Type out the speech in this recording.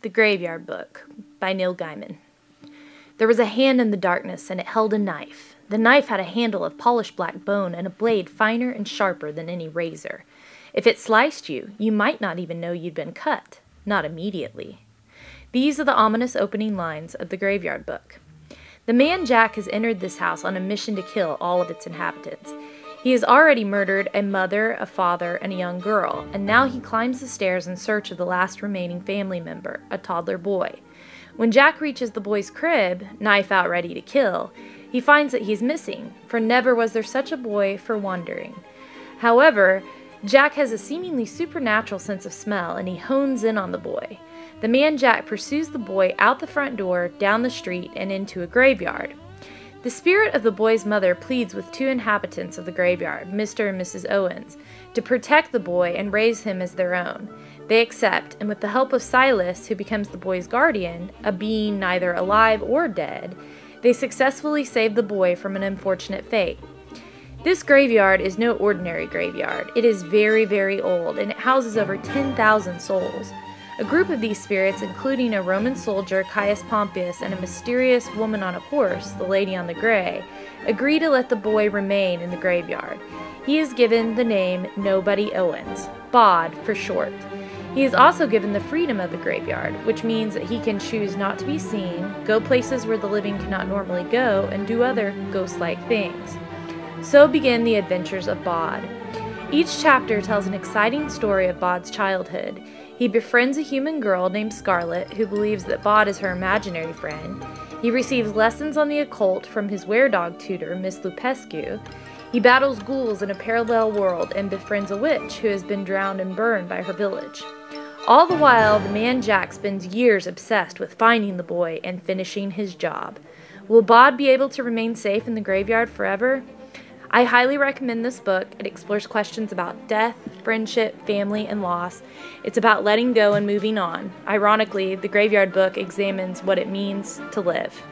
The Graveyard Book by Neil Gaiman. There was a hand in the darkness, and it held a knife. The knife had a handle of polished black bone and a blade finer and sharper than any razor. If it sliced you, you might not even know you'd been cut. Not immediately. These are the ominous opening lines of The Graveyard Book. The man Jack has entered this house on a mission to kill all of its inhabitants. He has already murdered a mother, a father, and a young girl, and now he climbs the stairs in search of the last remaining family member, a toddler boy. When Jack reaches the boy's crib, knife out ready to kill, he finds that he's missing, for never was there such a boy for wandering. However, Jack has a seemingly supernatural sense of smell, and he hones in on the boy. The man Jack pursues the boy out the front door, down the street, and into a graveyard. The spirit of the boy's mother pleads with two inhabitants of the graveyard, Mr. and Mrs. Owens, to protect the boy and raise him as their own. They accept, and with the help of Silas, who becomes the boy's guardian, a being neither alive or dead, they successfully save the boy from an unfortunate fate. This graveyard is no ordinary graveyard. It is very, very old, and it houses over 10,000 souls. A group of these spirits, including a Roman soldier, Caius Pompeius, and a mysterious woman on a horse, the Lady on the Gray, agree to let the boy remain in the graveyard. He is given the name Nobody Owens, Bod for short. He is also given the freedom of the graveyard, which means that he can choose not to be seen, go places where the living cannot normally go, and do other ghost-like things. So begin the adventures of Bod. Each chapter tells an exciting story of Bod's childhood. He befriends a human girl named Scarlet, who believes that Bod is her imaginary friend. He receives lessons on the occult from his were-dog tutor, Miss Lupescu. He battles ghouls in a parallel world and befriends a witch who has been drowned and burned by her village. All the while, the man Jack spends years obsessed with finding the boy and finishing his job. Will Bod be able to remain safe in the graveyard forever? I highly recommend this book. It explores questions about death, friendship, family, and loss. It's about letting go and moving on. Ironically, The Graveyard Book examines what it means to live.